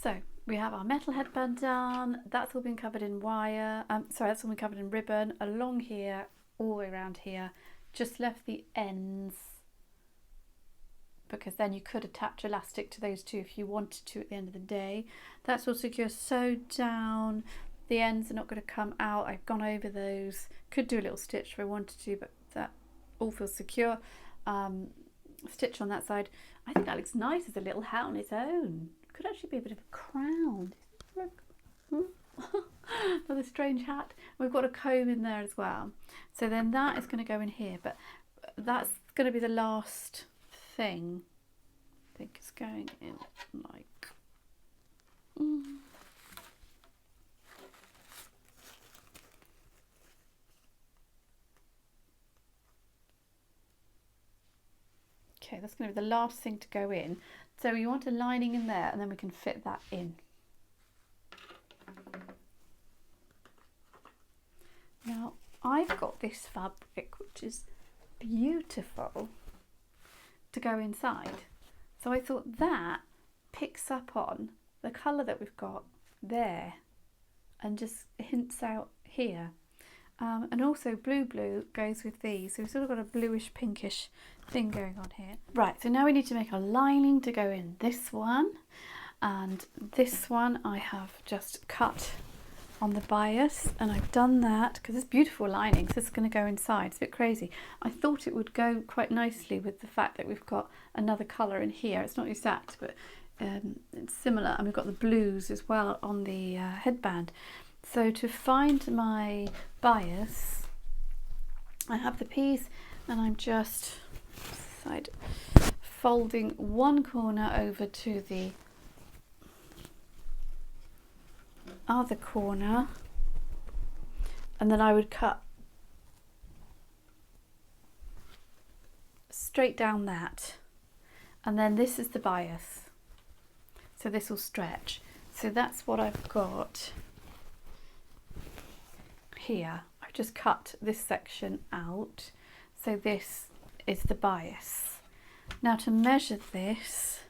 So we have our metal headband done. That's all been covered in wire. That's all been covered in ribbon along here, all the way around here. Just left the ends because then you could attach elastic to those two if you wanted to at the end of the day. That's all secure, sewed down. The ends are not going to come out. I've gone over those. Could do a little stitch if I wanted to, but that all feels secure. Stitch on that side. I think that looks nice as a little hat on its own. Could actually be a bit of a crown. Another strange hat. We've got a comb in there as well. So then that is going to go in here, but that's going to be the last thing. I think it's going in like okay, that's going to be the last thing to go in. So you want a lining in there, and then we can fit that in. Now I've got this fabric which is beautiful to go inside, so I thought that picks up on the colour that we've got there and just hints out here, and also blue goes with these, so we've sort of got a bluish pinkish thing going on here. Right, so now we need to make a lining to go in this one, and this one I have just cut on the bias, and I've done that because it's beautiful lining, so this is going to go inside. It's a bit crazy. I thought it would go quite nicely with the fact that we've got another colour in here. It's not exact, but it's similar, and we've got the blues as well on the headband. So to find my bias, I have the piece, and I'm just folding one corner over to the other corner, and then I would cut straight down that, and then this is the bias, so this will stretch. So that's what I've got here. I've just cut this section out, so this is the bias. Now to measure this,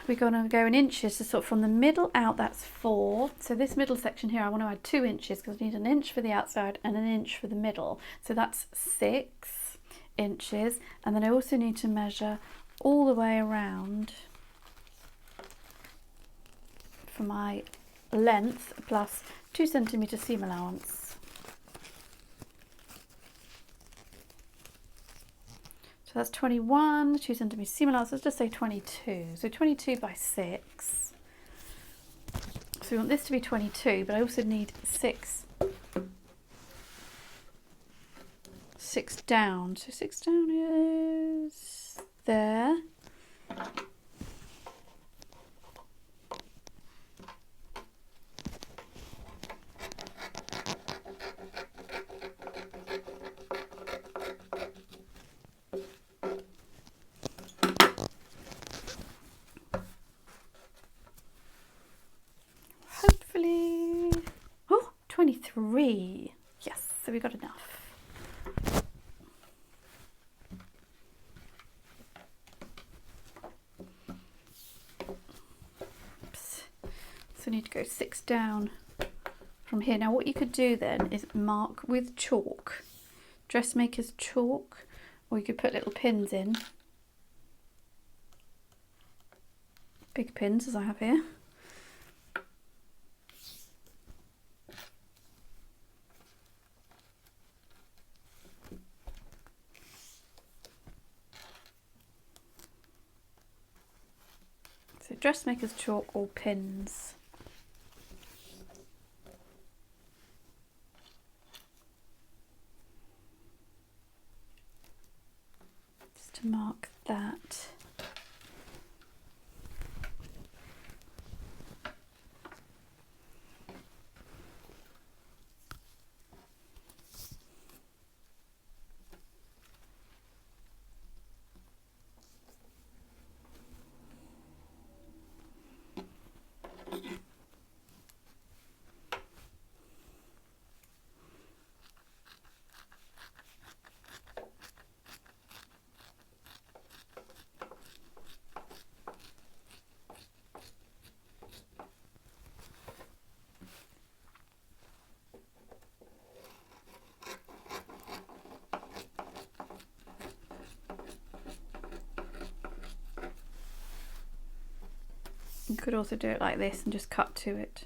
we're going to go in inches, so sort of from the middle out, that's 4. So this middle section here, I want to add 2 inches because I need an inch for the outside and an inch for the middle. So that's 6 inches. And then I also need to measure all the way around for my length plus 2 centimetre seam allowance. So that's 21, 2 centimetre seam allowance, let's just say 22. So 22 by 6. So we want this to be 22, but I also need 6 down. So 6 down is there. Hopefully, oh, 23. Yes, so we got enough. Oops. So I need to go 6 down from here. Now what you could do then is mark with chalk, dressmaker's chalk, or you could put little pins in, big pins as I have here. So dressmaker's chalk or pins. Just to mark that. You could also do it like this and just cut to it.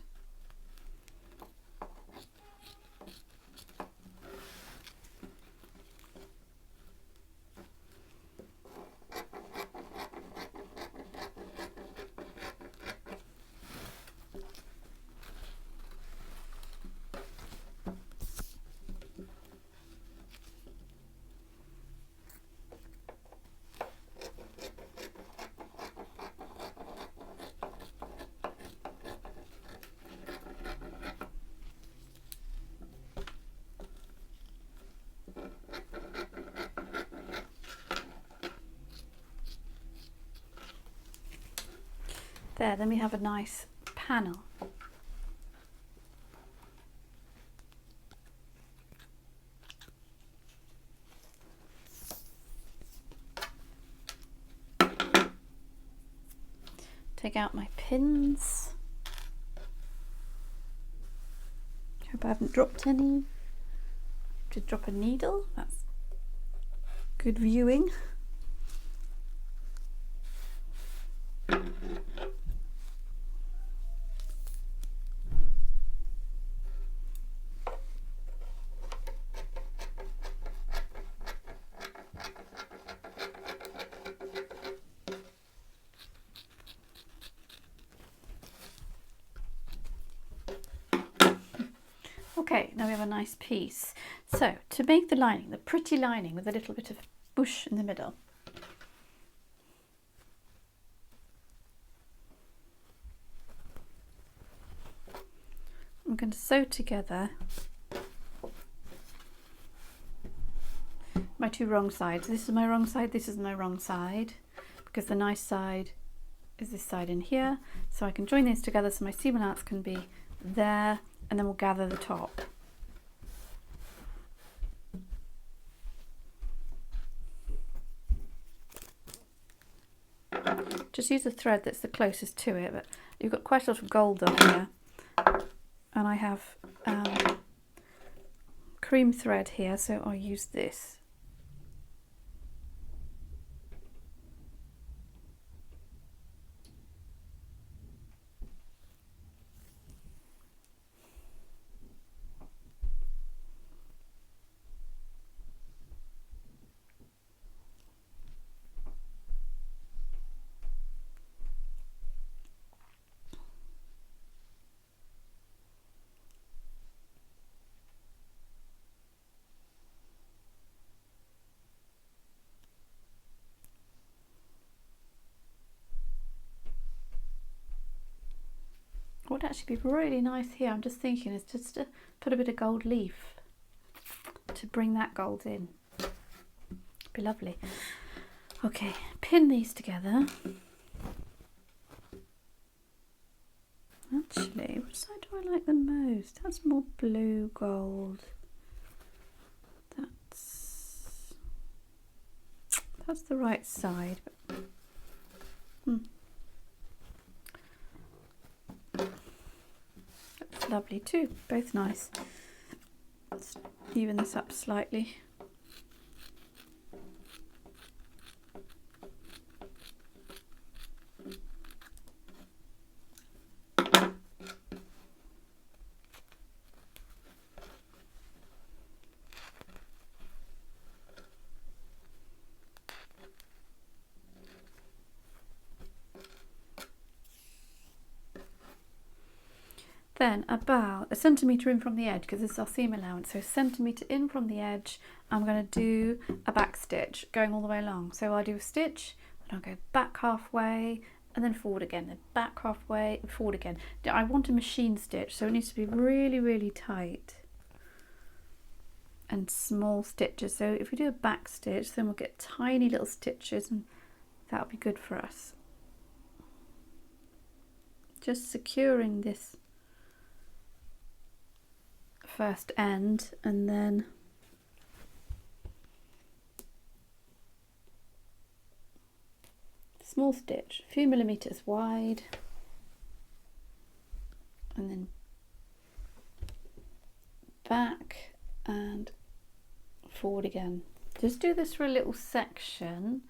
There, then we have a nice panel. Take out my pins. Hope I haven't dropped any. Just drop a needle, that's good viewing. Okay, now we have a nice piece. So to make the lining, the pretty lining with a little bit of bush in the middle, I'm going to sew together my two wrong sides. This is my wrong side, this is my wrong side, because the nice side is this side in here. So I can join these together so my seam allowance can be there, and then we'll gather the top. Just use a thread that's the closest to it, but you've got quite a lot of gold on here, and I have cream thread here, so I'll use this. What would actually be really nice here, I'm just thinking, is just to put a bit of gold leaf to bring that gold in. Be lovely. Okay, pin these together. Actually, which side do I like the most? That's more blue gold. That's the right side. But, that's lovely too. Both nice. Let's even this up slightly. Then about a centimetre in from the edge, because this is our seam allowance, so a centimetre in from the edge, I'm going to do a back stitch going all the way along. So I'll do a stitch, then I'll go back halfway and then forward again, then back halfway and forward again. I want a machine stitch, so it needs to be really, really tight and small stitches. So if we do a back stitch, then we'll get tiny little stitches, and that'll be good for us. Just securing this first end, and then small stitch, a few millimeters wide, and then back and forward again. Just do this for a little section,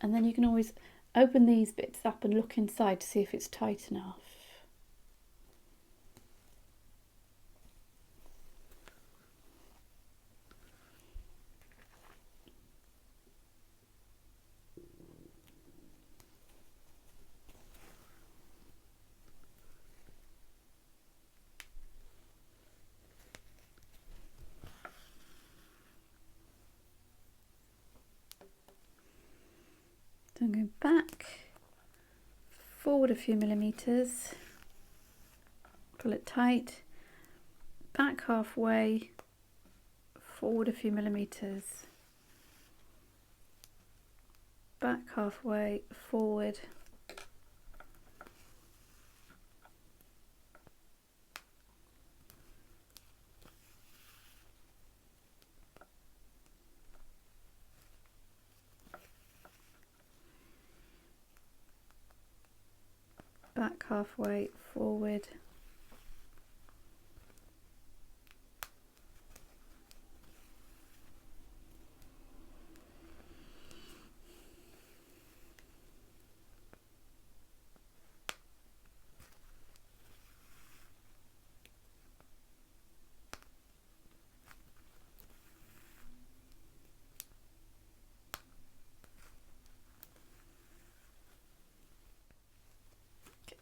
and then you can always open these bits up and look inside to see if it's tight enough. Then go back, forward a few millimeters, pull it tight, back halfway, forward a few millimeters, back halfway, forward, back halfway, forward,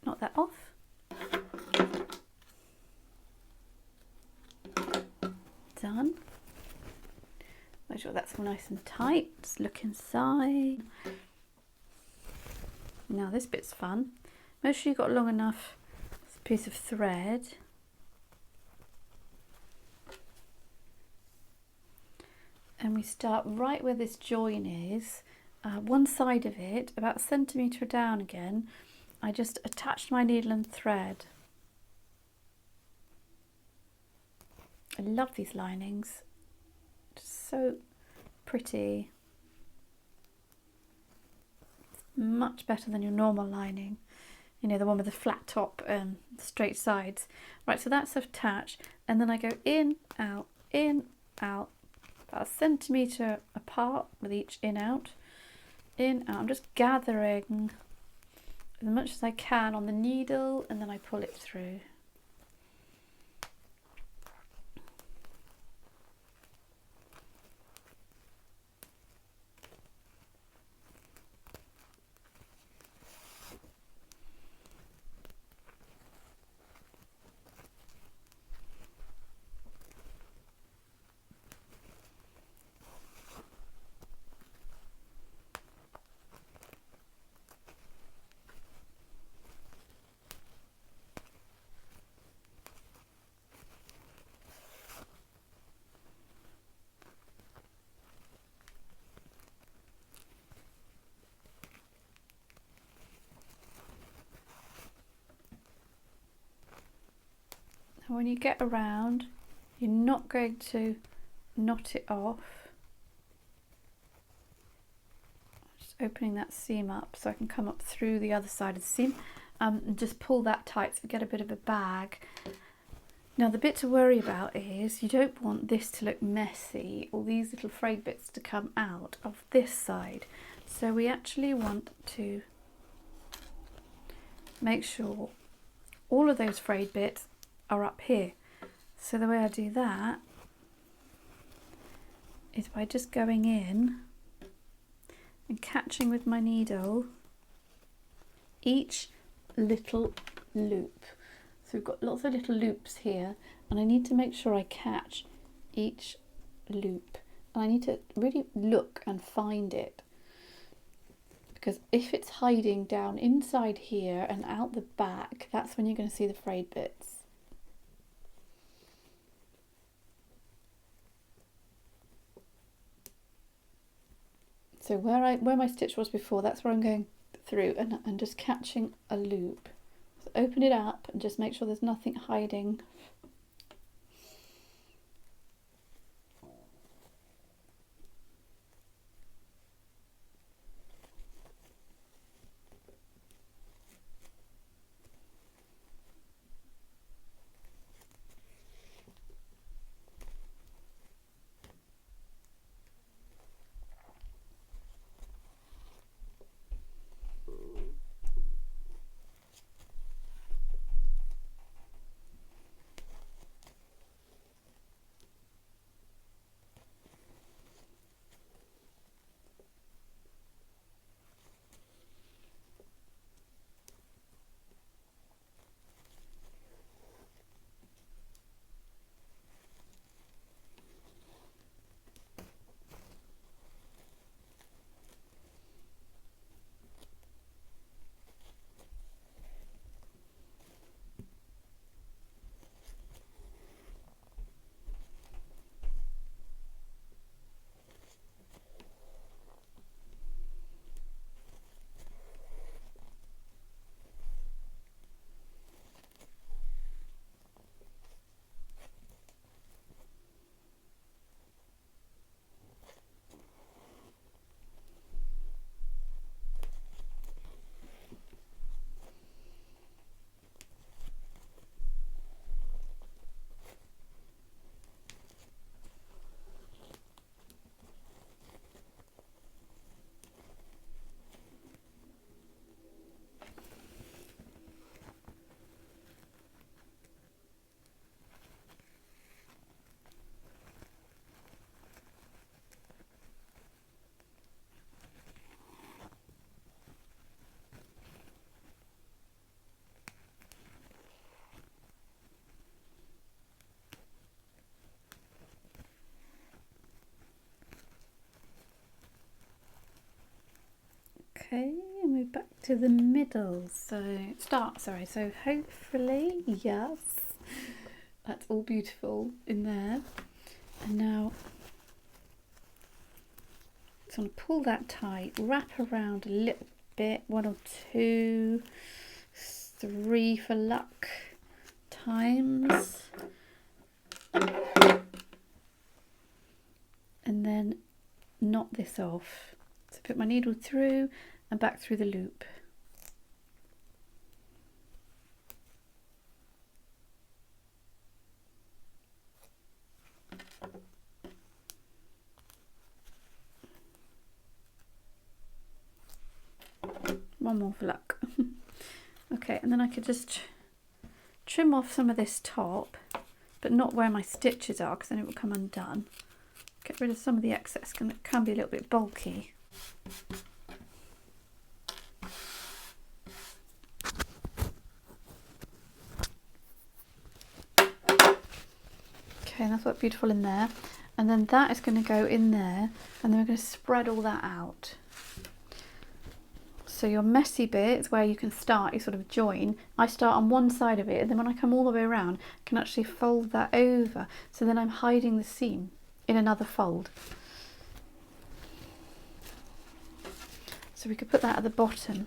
knock that off. Done. Make sure that's all nice and tight. Just look inside. Now this bit's fun. Make sure you've got long enough piece of thread. And we start right where this join is, one side of it, about a centimetre down again. I just attached my needle and thread. I love these linings, just so pretty. It's much better than your normal lining, you know, the one with the flat top and straight sides. Right, so that's attached, and then I go in, out, about a centimetre apart with each in, out. I'm just gathering as much as I can on the needle, and then I pull it through. And when you get around, you're not going to knot it off. Just opening that seam up so I can come up through the other side of the seam, and just pull that tight so we get a bit of a bag. Now the bit to worry about is you don't want this to look messy, or these little frayed bits to come out of this side. So we actually want to make sure all of those frayed bits are up here. So the way I do that is by just going in and catching with my needle each little loop. So we've got lots of little loops here, and I need to make sure I catch each loop, and I need to really look and find it, because if it's hiding down inside here and out the back, that's when you're going to see the frayed bits. So where my stitch was before, that's where I'm going through and just catching a loop. So open it up and just make sure there's nothing hiding. Okay, and we're back to the middle. So so hopefully, yes, that's all beautiful in there. And now just want to pull that tight, wrap around a little bit, 1 or 2, 3 for luck times, and then knot this off. So put my needle through and back through the loop. One more for luck. Okay, and then I could just trim off some of this top, but not where my stitches are, because then it will come undone. Get rid of some of the excess, and it can be a little bit bulky. Okay, that's what's beautiful in there. And then that is going to go in there, and then we're going to spread all that out. So your messy bit is where you can start, you sort of join. I start on one side of it, and then when I come all the way around, I can actually fold that over. So then I'm hiding the seam in another fold. So we could put that at the bottom.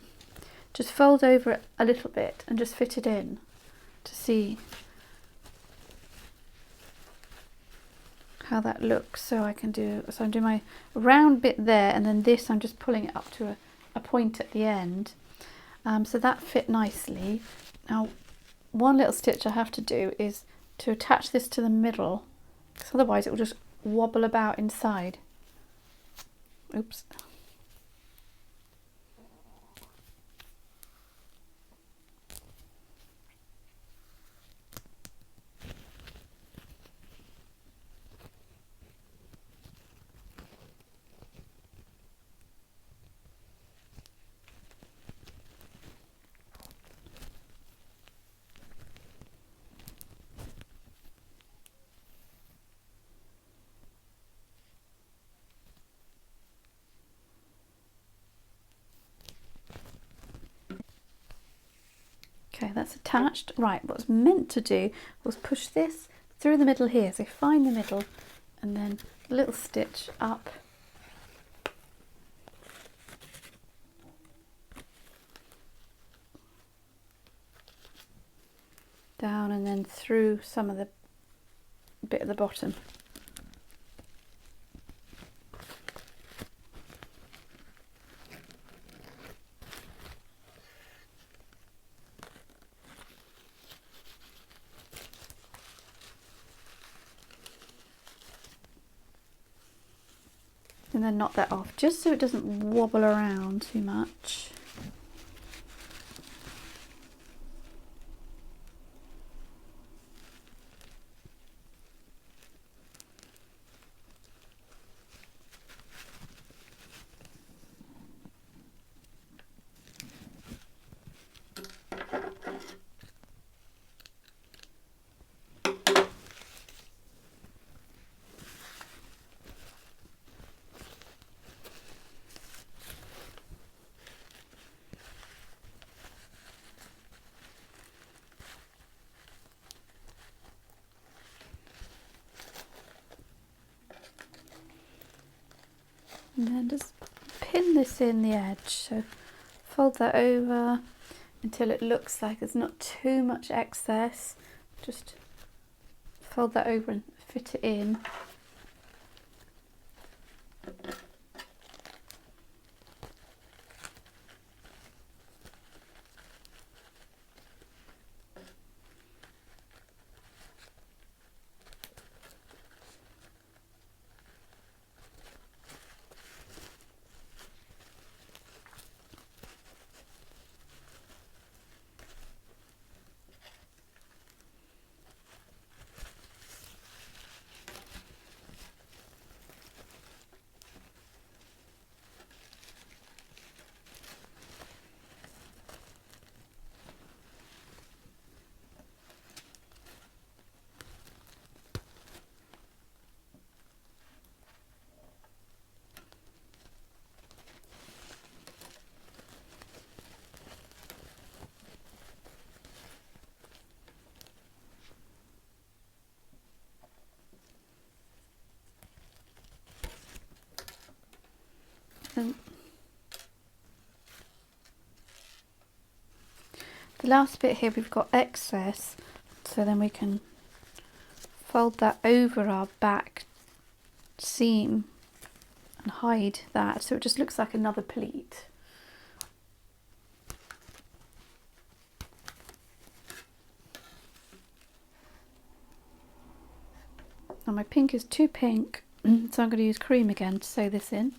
Just fold over it a little bit and just fit it in to see how that looks. So I'm doing my round bit there, and then this I'm just pulling it up to a point at the end, so that fit nicely. Now one little stitch I have to do is to attach this to the middle, because otherwise it will just wobble about inside. Oops. Okay, that's attached. Right, what I was meant to do was push this through the middle here. So find the middle and then a little stitch up. Down and then through some of the bit at the bottom. And then knot that off, just so it doesn't wobble around too much. And then just pin this in the edge, so fold that over until it looks like there's not too much excess. Just fold that over and fit it in. The last bit here we've got excess, so then we can fold that over our back seam and hide that, so it just looks like another pleat. Now my pink is too pink, so I'm going to use cream again to sew this in.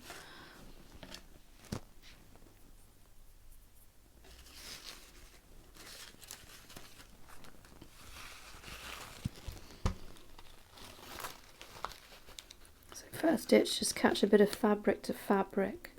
So first stitch, just catch a bit of fabric to fabric.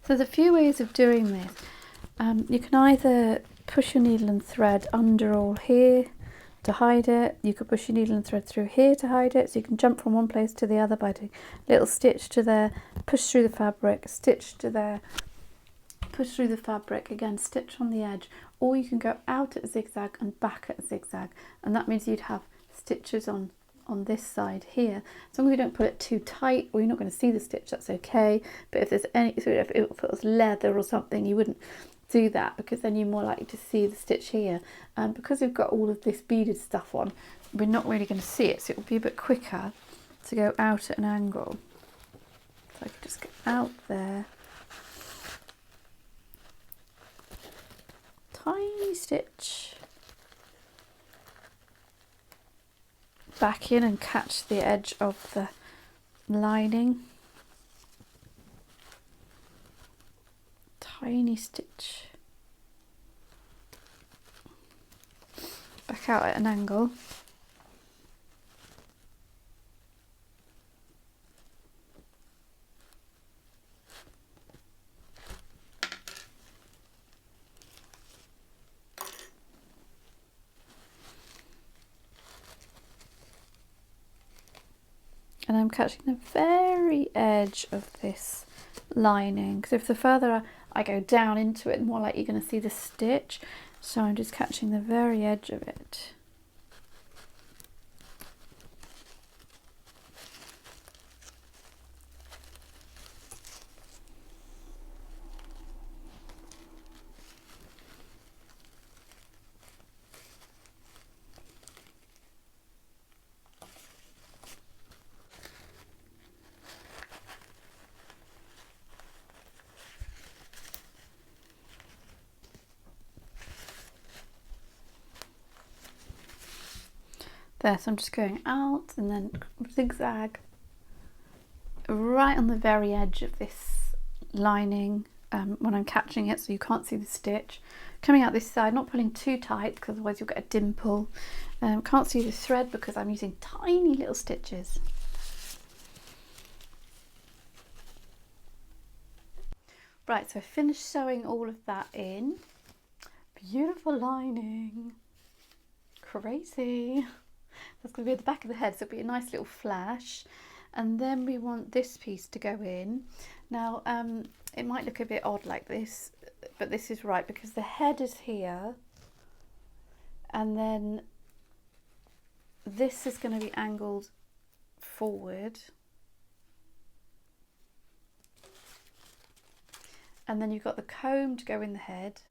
So there's a few ways of doing this. You can either push your needle and thread under or here to hide it. You could push your needle and thread through here to hide it. So you can jump from one place to the other by doing a little stitch to there, push through the fabric, stitch to there, push through the fabric, again stitch on the edge. Or you can go out at a zigzag and back at a zigzag. And that means you'd have stitches on this side here. As long as you don't put it too tight or you're not going to see the stitch, that's okay. But if there's any, so if it was leather or something, you wouldn't do that, because then you're more likely to see the stitch here. And because we've got all of this beaded stuff on, we're not really going to see it, so it will be a bit quicker to go out at an angle. So I can just go out there, tiny stitch, back in and catch the edge of the lining, tiny stitch, back out at an angle, and I'm catching the very edge of this lining, because if the further I go down into it, the more likely you're going to see the stitch. So I'm just catching the very edge of it. There, so I'm just going out and then zigzag right on the very edge of this lining when I'm catching it, so you can't see the stitch. Coming out this side, not pulling too tight because otherwise you'll get a dimple. Can't see the thread because I'm using tiny little stitches. Right, so I finished sewing all of that in. Beautiful lining. Crazy. That's going to be at the back of the head, so it'll be a nice little flash. And then we want this piece to go in. Now, it might look a bit odd like this, but this is right because the head is here. And then this is going to be angled forward. And then you've got the comb to go in the head.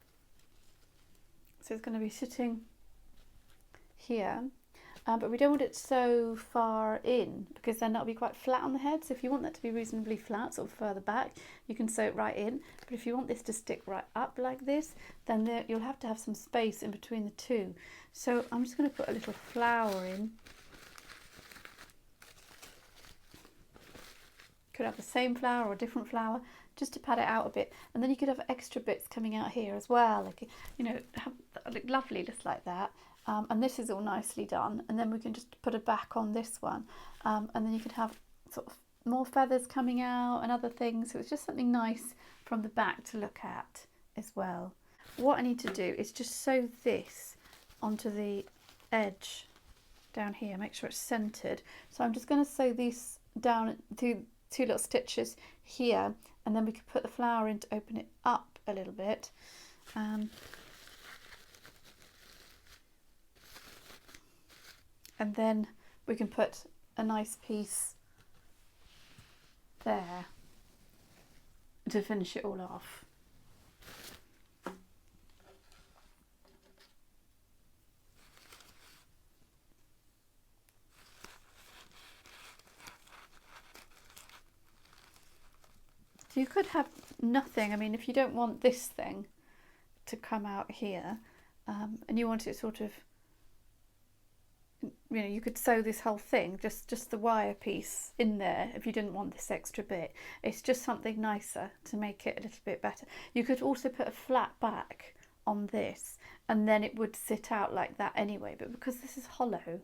So it's going to be sitting here. But we don't want it so far in because then that'll be quite flat on the head. So if you want that to be reasonably flat, sort of further back, you can sew it right in. But if you want this to stick right up like this, then you'll have to have some space in between the two. So I'm just going to put a little flower in. Could have the same flower or a different flower, just to pad it out a bit. And then you could have extra bits coming out here as well, like, you know, look lovely just like that. And this is all nicely done, and then we can just put a back on this one, and then you can have sort of more feathers coming out and other things. So it's just something nice from the back to look at as well. What I need to do is just sew this onto the edge down here, make sure it's centered. So I'm just going to sew these down to 2 little stitches here, and then we can put the flower in to open it up a little bit. And then we can put a nice piece there to finish it all off. So you could have nothing. I mean, if you don't want this thing to come out here, and you want it sort of, you know, you could sew this whole thing, just the wire piece in there if you didn't want this extra bit. It's just something nicer to make it a little bit better. You could also put a flat back on this and then it would sit out like that anyway, but because this is hollow,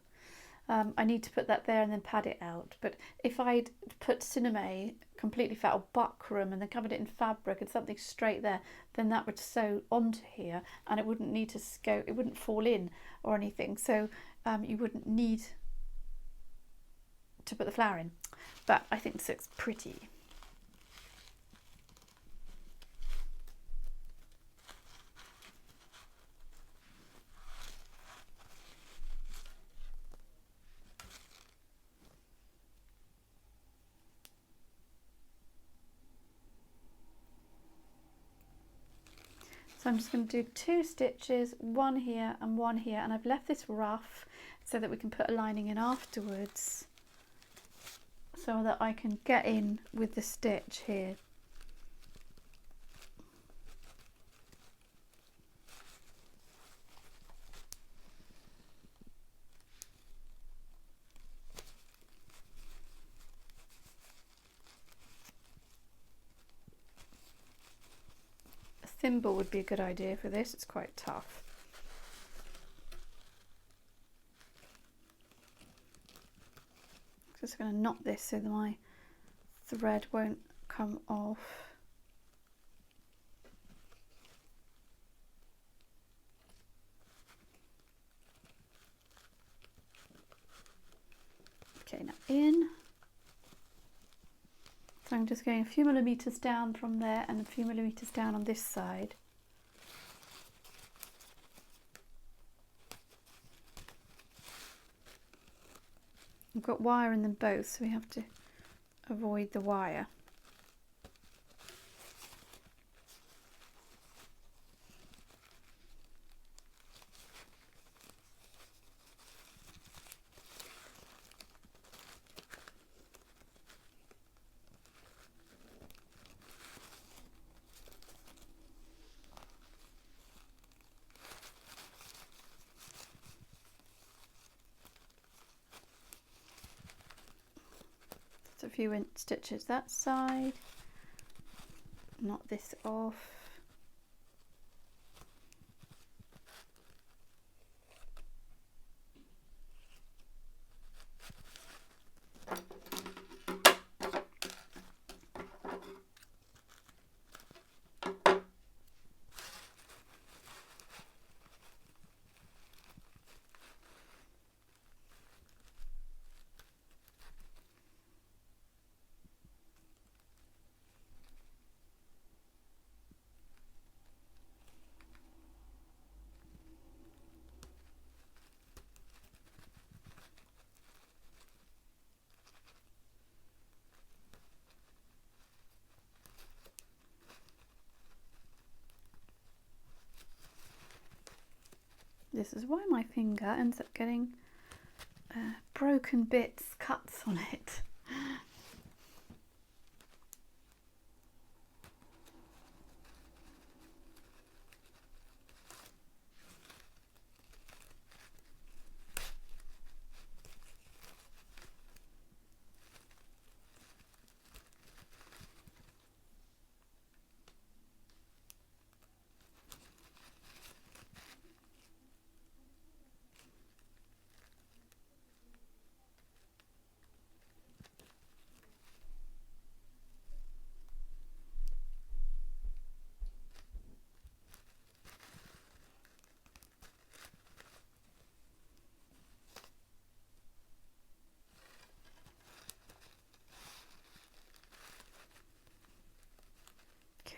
I need to put that there and then pad it out. But if I'd put cinnamon completely flat or buckram and then covered it in fabric and something straight there, then that would sew onto here and it wouldn't need to go, it wouldn't fall in or anything. So you wouldn't need to put the flower in. But I think this looks pretty. So I'm just going to do 2 stitches, one here and one here, and I've left this rough so that we can put a lining in afterwards, so that I can get in with the stitch here. Thimble would be a good idea for this, it's quite tough. Just going to knot this so that my thread won't come off. Okay, now in. So I'm just going a few millimeters down from there and a few millimeters down on this side. I've got wire in them both, so we have to avoid the wire. A few stitches that side, knot this off. This is why my finger ends up getting broken bits, cuts on it.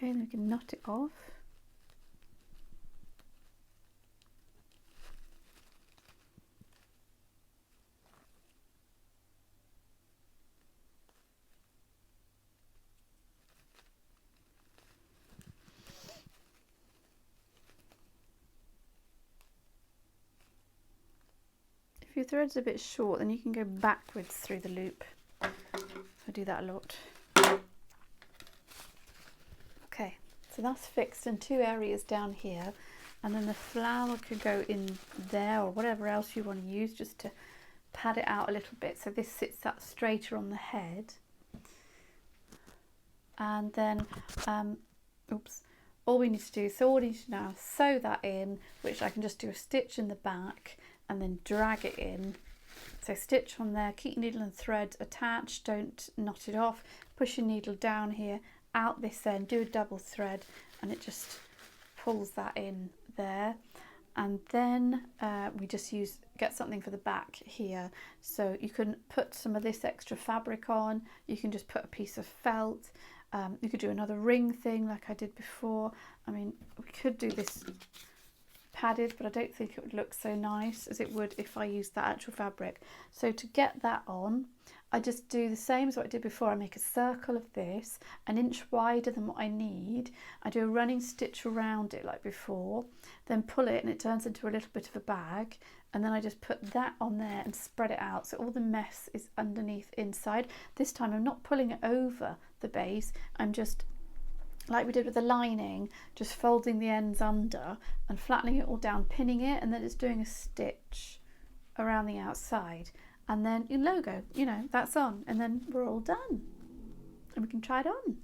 Okay, then we can knot it off. If your thread's a bit short, then you can go backwards through the loop. I do that a lot. Okay, so that's fixed in 2 areas down here, and then the flower could go in there or whatever else you want to use just to pad it out a little bit so this sits up straighter on the head. And then all we need to do, so all we need to now sew that in, which I can just do a stitch in the back and then drag it in. So stitch on there, keep your needle and thread attached, don't knot it off, push your needle down here, out this end, do a double thread, and it just pulls that in there. And then we just get something for the back here. So you can put some of this extra fabric on, you can just put a piece of felt, you could do another ring thing like I did before. I mean, we could do this padded, but I don't think it would look so nice as it would if I used that actual fabric. So to get that on, I just do the same as what I did before. I make a circle of this, 1 inch wider than what I need. I do a running stitch around it like before, then pull it and it turns into a little bit of a bag, and then I just put that on there and spread it out so all the mess is underneath inside. This time I'm not pulling it over the base, I'm just, like we did with the lining, just folding the ends under and flattening it all down, pinning it, and then it's doing a stitch around the outside, and then your logo, you know, that's on, and then we're all done and we can try it on.